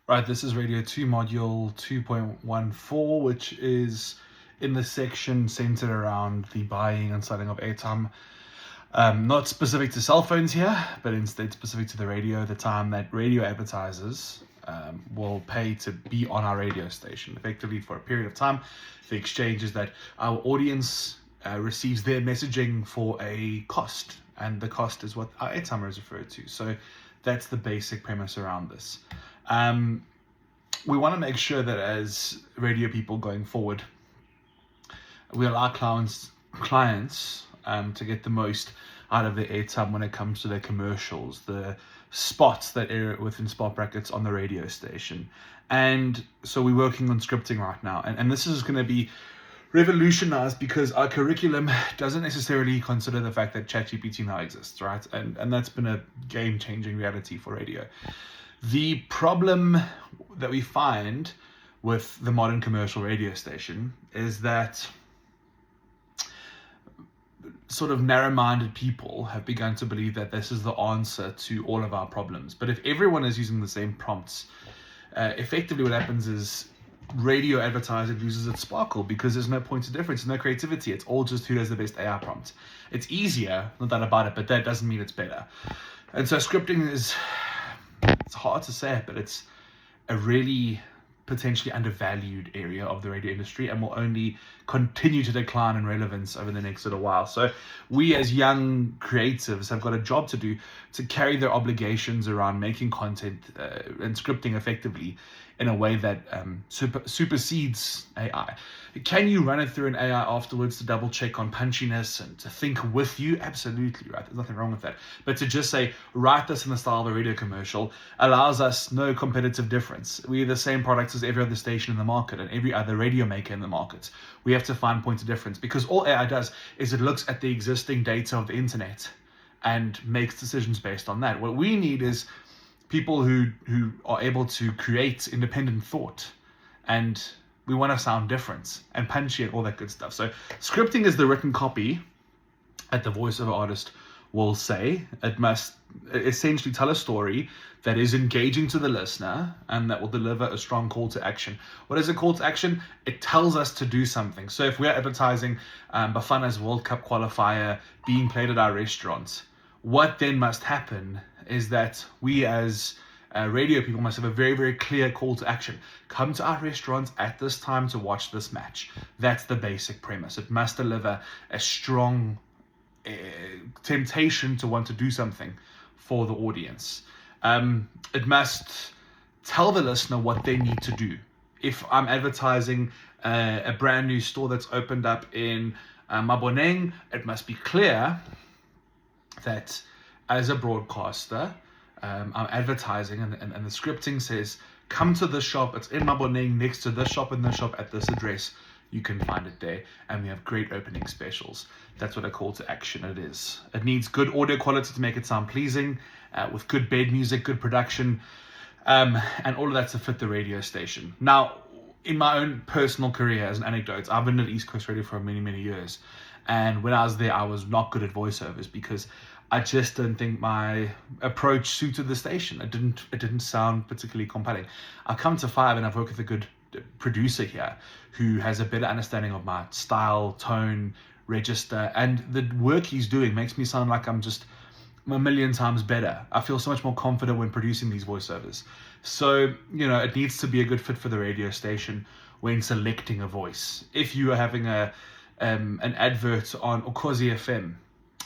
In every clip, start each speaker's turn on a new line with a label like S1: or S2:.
S1: Right, this is Radio 2 Module 2.14, which is in the section centered around the buying and selling of airtime. Not specific to cell phones here, but instead specific to the radio, the time that radio advertisers will pay to be on our radio station, effectively for a period of time. The exchange is that our audience receives their messaging for a cost, and the cost is what our airtime is referred to. So that's the basic premise around this. We want to make sure that as radio people going forward, we allow clients to get the most out of their airtime when it comes to their commercials, the spots that air within spot brackets on the radio station. And so we're working on scripting right now. And this is going to be revolutionized because our curriculum doesn't necessarily consider the fact that ChatGPT now exists, right? And that's been a game-changing reality for radio. The problem that we find with the modern commercial radio station is that sort of narrow-minded people have begun to believe that this is the answer to all of our problems. But if everyone is using the same prompts, effectively what happens is radio advertising loses its sparkle because there's no point of difference, no creativity. It's all just who has the best AI prompt. It's easier, not that about it, but that doesn't mean it's better. And so scripting is, it's hard to say it, but it's a really potentially undervalued area of the radio industry and will only continue to decline in relevance over the next little while. So we as young creatives have got a job to do to carry their obligations around making content and scripting effectively in a way that supersedes AI. Can you run it through an AI afterwards to double check on punchiness and to think with you? Absolutely, right? There's nothing wrong with that. But to just say, write this in the style of a radio commercial allows us no competitive difference. We're the same products as every other station in the market and every other radio maker in the market. We have to find points of difference because all AI does is it looks at the existing data of the internet and makes decisions based on that. What we need is people who are able to create independent thought, and we want to sound different and punchy and all that good stuff. So scripting is the written copy that the voiceover artist will say. It must essentially tell a story that is engaging to the listener and that will deliver a strong call to action. What is a call to action? It tells us to do something. So if we're advertising Bafana's World Cup qualifier being played at our restaurants, what then must happen is that we as radio people must have a very, very clear call to action. Come to our restaurants at this time to watch this match. That's the basic premise. It must deliver a strong temptation to want to do something for the audience. It must tell the listener what they need to do. If I'm advertising a brand new store that's opened up in Maboneng, it must be clear that as a broadcaster, I'm advertising and the scripting says, come to this shop, it's in Maboneng, next to this shop and this shop at this address. You can find it there, and we have great opening specials. That's what a call to action it is. It needs good audio quality to make it sound pleasing, with good bed music, good production, and all of that to fit the radio station. Now, in my own personal career, as an anecdote, I've been at East Coast Radio for many, many years. And when I was there, I was not good at voiceovers because I just didn't think my approach suited the station. It didn't sound particularly compelling. I've come to Five and I've worked with a good producer here who has a better understanding of my style, tone, register, and the work he's doing makes me sound like I'm just a million times better. I feel so much more confident when producing these voiceovers. So, it needs to be a good fit for the radio station when selecting a voice. If you are having an advert on Ukhozi FM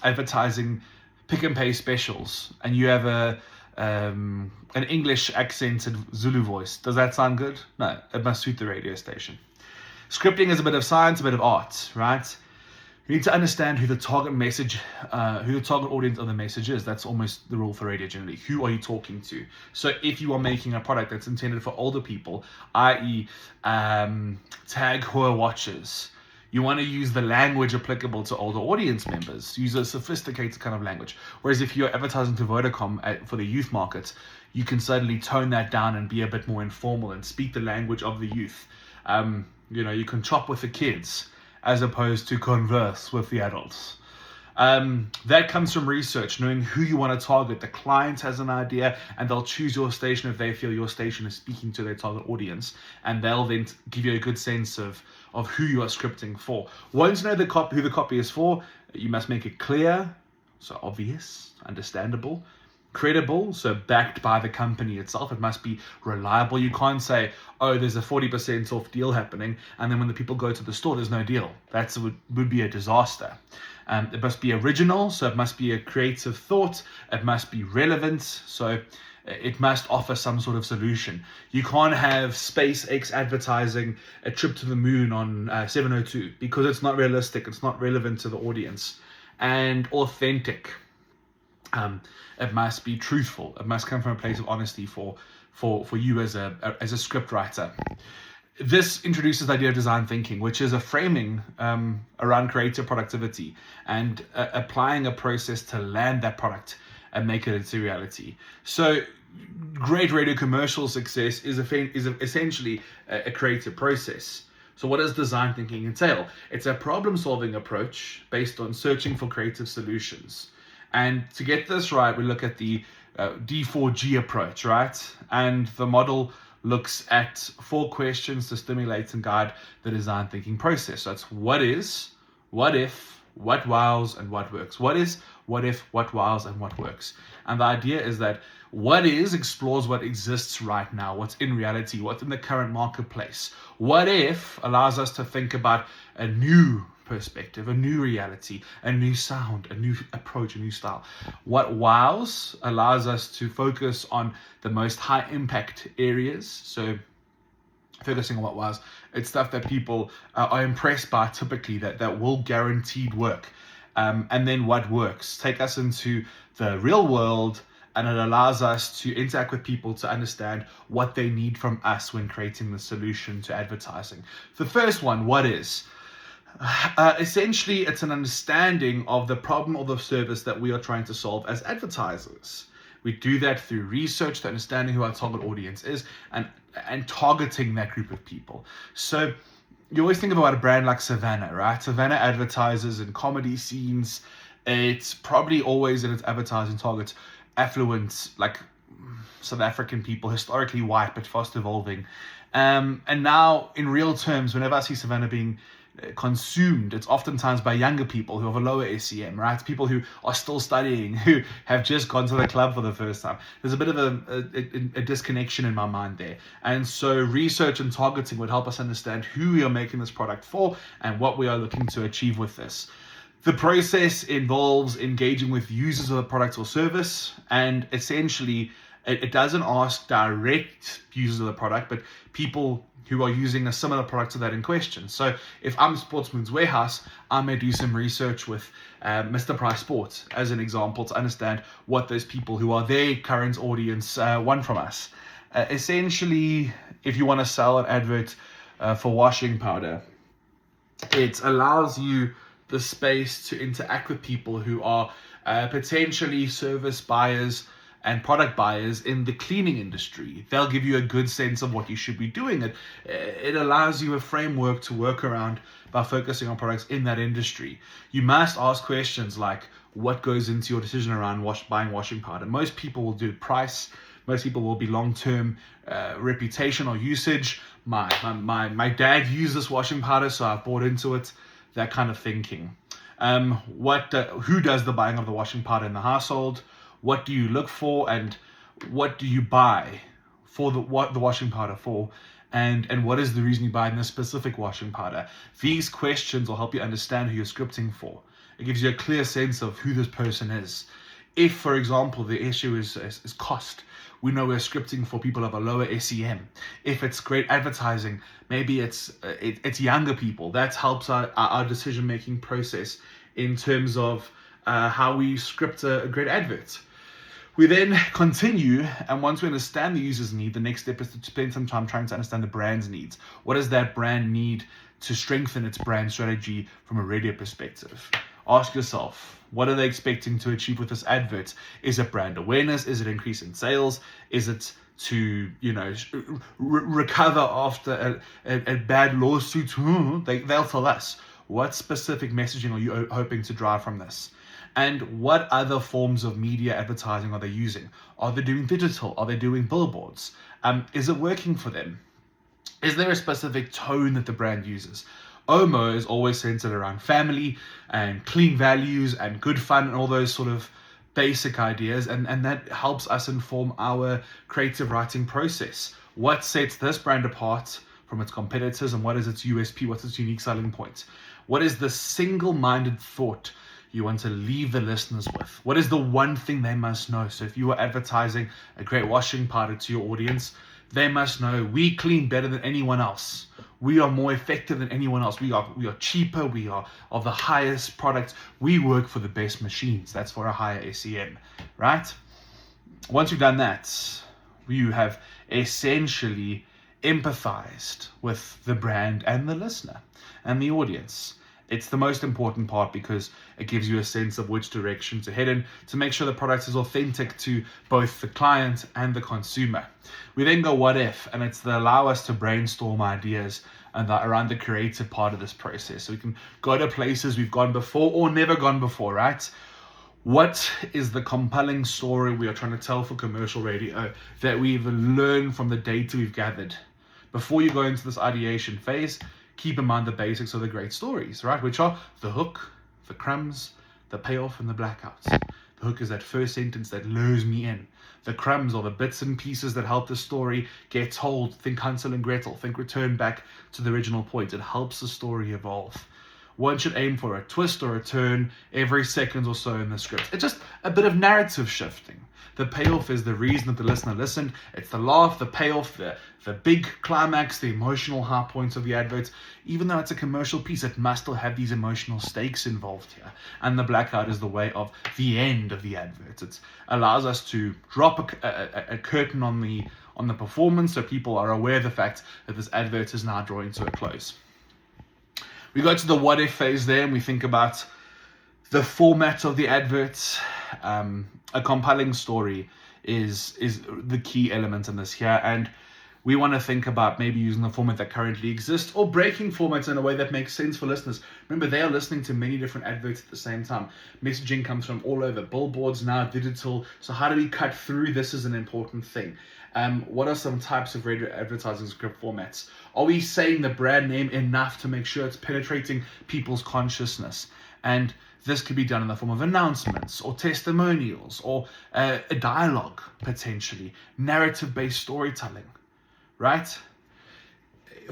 S1: advertising pick and pay specials and you have an English accented Zulu voice, does that sound good? No, it must suit the radio station. Scripting is a bit of science, a bit of art, right? You need to understand who the target audience of the message is. That's almost the rule for radio generally. Who are you talking to? So if you are making a product that's intended for older people, i.e. Tag Heuer watches, you want to use the language applicable to older audience members. Use a sophisticated kind of language. Whereas if you're advertising to Vodacom for the youth market, you can certainly tone that down and be a bit more informal and speak the language of the youth. You can chop with the kids as opposed to converse with the adults. That comes from research, knowing who you want to target. The client has an idea, and they'll choose your station if they feel your station is speaking to their target audience, and they'll then give you a good sense of who you are scripting for. Once you know who the copy is for, you must make it clear, so obvious, understandable, credible, so backed by the company itself. It must be reliable. You can't say, oh, there's a 40% off deal happening, and then when the people go to the store, there's no deal. That would be a disaster. It must be original, so it must be a creative thought. It must be relevant, so it must offer some sort of solution. You can't have SpaceX advertising a trip to the moon on 702 because it's not realistic, it's not relevant to the audience. And authentic. It must be truthful. It must come from a place of honesty for you as a script writer. This introduces the idea of design thinking, which is a framing around creative productivity and applying a process to land that product and make it into reality. So great radio commercial success is essentially a creative process. So what does design thinking entail? It's a problem-solving approach based on searching for creative solutions. And to get this right, we look at the D4G approach, right? And the model looks at 4 questions to stimulate and guide the design thinking process. So it's what is, what if, what wows, and what works. What is, what if, what wows, and what works. And the idea is that what is explores what exists right now, what's in reality, what's in the current marketplace. What if allows us to think about a new perspective, a new reality, a new sound, a new approach, a new style. What wows allows us to focus on the most high impact areas. So focusing on what wows, it's stuff that people are impressed by typically, that will guaranteed work. And then what works, take us into the real world, and it allows us to interact with people to understand what they need from us when creating the solution to advertising. The first one, what is? Essentially, it's an understanding of the problem or the service that we are trying to solve as advertisers. We do that through research, to understanding who our target audience is, and targeting that group of people. So you always think about a brand like Savannah, right? Savannah advertises in comedy scenes. It's probably always in its advertising targets affluent, like South African people, historically white but fast evolving. And now, in real terms, whenever I see Savannah being consumed, it's oftentimes by younger people who have a lower SEM, right? People who are still studying, who have just gone to the club for the first time. There's a bit of a disconnection in my mind there. And so research and targeting would help us understand who we are making this product for and what we are looking to achieve with this. The process involves engaging with users of the product or service, and essentially it doesn't ask direct users of the product, but people who are using a similar product to that in question. So if I'm Sportsman's Warehouse, I may do some research with Mr. Price Sports as an example to understand what those people who are their current audience want from us. Essentially, if you want to sell an advert for washing powder, it allows you the space to interact with people who are potentially service buyers and product buyers in the cleaning industry. They'll give you a good sense of what you should be doing. It allows you a framework to work around by focusing on products in that industry. You must ask questions like, what goes into your decision around buying washing powder? Most people will do price. Most people will be long-term reputation or usage. My dad used this washing powder, so I bought into it. That kind of thinking. Who does the buying of the washing powder in the household? What do you look for, and what do you buy for the washing powder for, and what is the reason you buy this specific washing powder? These questions will help you understand who you're scripting for. It gives you a clear sense of who this person is. If, for example, the issue is cost, we know we're scripting for people of a lower SEM. If it's great advertising, maybe it's younger people. That helps our decision-making process in terms of how we script a great advert. We then continue, and once we understand the user's need, the next step is to spend some time trying to understand the brand's needs. What does that brand need to strengthen its brand strategy from a radio perspective? Ask yourself, what are they expecting to achieve with this advert? Is it brand awareness? Is it increase in sales? Is it to, recover after a bad lawsuit? They'll tell us. What specific messaging are you hoping to drive from this? And what other forms of media advertising are they using? Are they doing digital? Are they doing billboards? Is it working for them? Is there a specific tone that the brand uses? Omo is always centered around family and clean values and good fun and all those sort of basic ideas, and that helps us inform our creative writing process. What sets this brand apart from its competitors, and what is its USP? What's its unique selling point? What is the single-minded thought you want to leave the listeners with? What is the one thing they must know? So if you are advertising a great washing powder to your audience, they must know we clean better than anyone else. We are more effective than anyone else. We are cheaper. We are of the highest product. We work for the best machines. That's for a higher SEM, right? Once you've done that, you have essentially empathized with the brand and the listener and the audience. It's the most important part because it gives you a sense of which direction to head in to make sure the product is authentic to both the client and the consumer. We then go what if, and it's to allow us to brainstorm ideas and around the creative part of this process. So we can go to places we've gone before or never gone before, right? What is the compelling story we are trying to tell for commercial radio that we've learned from the data we've gathered? Before you go into this ideation phase, keep in mind the basics of the great stories, right? Which are the hook, the crumbs, the payoff, and the blackouts. The hook is that first sentence that lures me in. The crumbs are the bits and pieces that help the story get told. Think Hansel and Gretel. Think return back to the original point. It helps the story evolve. One should aim for a twist or a turn every second or so in the script. It's just a bit of narrative shifting. The payoff is the reason that the listener listened. It's the laugh, the payoff, the big climax, the emotional high points of the advert. Even though it's a commercial piece, it must still have these emotional stakes involved here. And the blackout is the way of the end of the advert. It allows us to drop a curtain on the performance so people are aware of the fact that this advert is now drawing to a close. We go to the what if phase there, and we think about the format of the adverts. A compelling story is the key element in this here, and we want to think about maybe using the format that currently exists or breaking formats in a way that makes sense for listeners. Remember, they are listening to many different adverts at the same time. Messaging comes from all over, billboards now, digital. So how do we cut through? This is an important thing. What are some types of radio advertising script formats? Are we saying the brand name enough to make sure it's penetrating people's consciousness? And this could be done in the form of announcements or testimonials or a dialogue, potentially, narrative-based storytelling, right?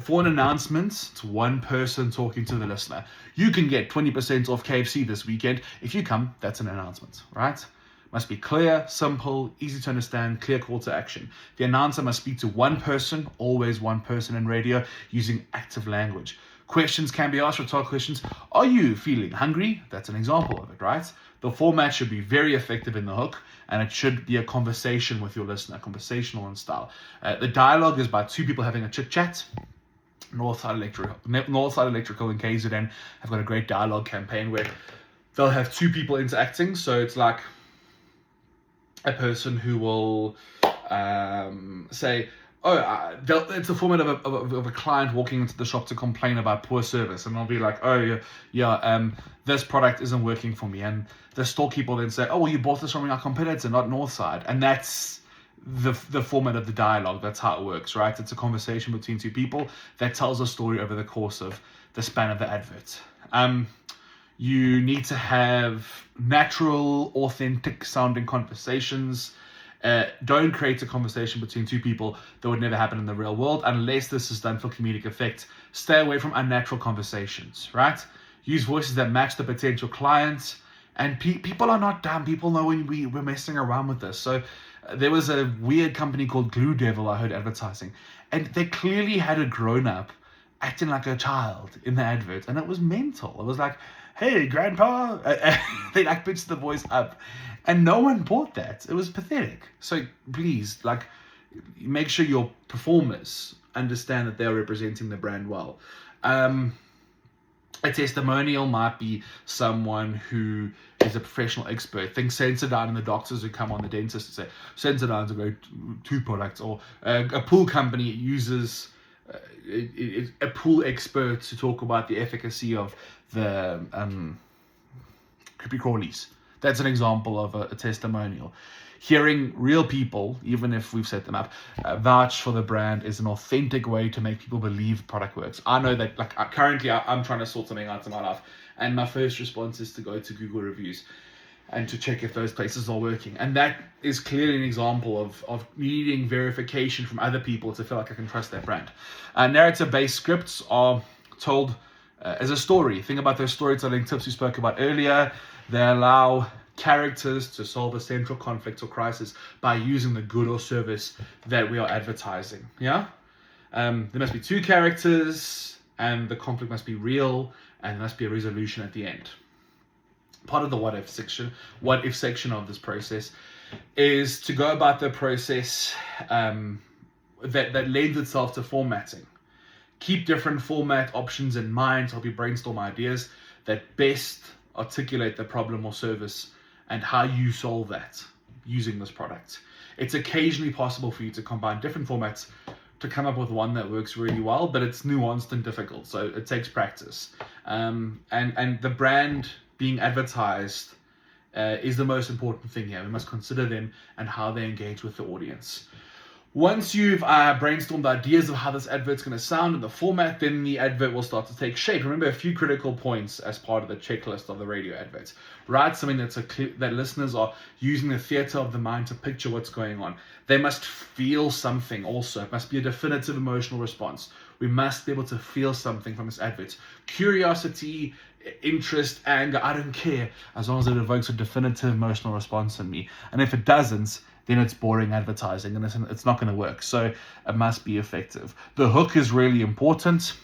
S1: For an announcement, it's one person talking to the listener. You can get 20% off KFC this weekend. If you come, that's an announcement, right? Must be clear, simple, easy to understand, clear call to action. The announcer must speak to one person, always one person in radio, using active language. Questions can be asked, rhetorical questions. Are you feeling hungry? That's an example of it, right? The format should be very effective in the hook, and it should be a conversation with your listener, conversational in style. The dialogue is by two people having a chit-chat. Northside Electrical and KZN have got a great dialogue campaign where they'll have two people interacting. So it's like a person who will say, it's a format of a client walking into the shop to complain about poor service, and I'll be like, this product isn't working for me, and the storekeeper will then say, well, you bought this from our competitor, not Northside, and that's the format of the dialogue. That's how it works, right? It's a conversation between two people that tells a story over the course of the span of the advert. You need to have natural, authentic sounding conversations. Don't create a conversation between two people that would never happen in the real world unless this is done for comedic effect. Stay away from unnatural conversations, right? Use voices that match the potential clients. And people are not dumb. People know when we're messing around with this. So there was a weird company called Glue Devil I heard advertising. And they clearly had a grown-up acting like a child in the advert. And it was mental. It was like, hey, grandpa. They like pitched the voice up. And no one bought that. It was pathetic. So please, make sure your performers understand that they are representing the brand well. A testimonial might be someone who is a professional expert. Think Sandton and the doctors who come on, the dentist, and say Sandton's a great tooth product. Or a pool company uses a pool expert to talk about the efficacy of the creepy crawlies. That's an example of a testimonial. Hearing real people, even if we've set them up, vouch for the brand is an authentic way to make people believe product works. I know that, like, currently I'm trying to sort something out in my life, and my first response is to go to Google reviews and to check if those places are working. And that is clearly an example of needing verification from other people to feel like I can trust that brand. Narrative-based scripts are told as a story. Think about those storytelling tips we spoke about earlier. They allow characters to solve a central conflict or crisis by using the good or service that we are advertising. Yeah? There must be two characters, and the conflict must be real, and there must be a resolution at the end. Part of the what if section of this process is to go about the process that lends itself to formatting. Keep different format options in mind to help you brainstorm ideas that best articulate the problem or service and how you solve that using this product. It's occasionally possible for you to combine different formats to come up with one that works really well, but it's nuanced and difficult, so it takes practice. And the brand being advertised is the most important thing here. We must consider them and how they engage with the audience. Once you've brainstormed ideas of how this advert's going to sound and the format, then the advert will start to take shape. Remember a few critical points as part of the checklist of the radio advert. Write something that listeners are using the theater of the mind to picture what's going on. They must feel something also. It must be a definitive emotional response. We must be able to feel something from this advert. Curiosity, interest, anger, I don't care, as long as it evokes a definitive emotional response in me. And if it doesn't, then it's boring advertising and it's not going to work. So it must be effective. The hook is really important,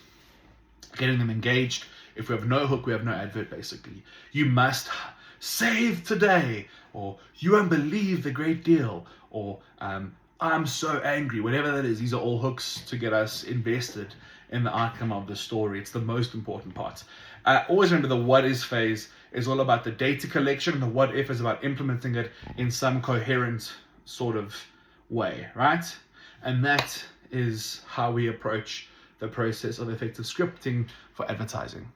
S1: getting them engaged. If we have no hook, we have no advert, basically. You must save today, or you won't believe the great deal, or I'm so angry, whatever that is. These are all hooks to get us invested in the outcome of the story. It's the most important part. Always remember the what is phase is all about the data collection, and the what if is about implementing it in some coherent sort of way, right? And that is how we approach the process of effective scripting for advertising.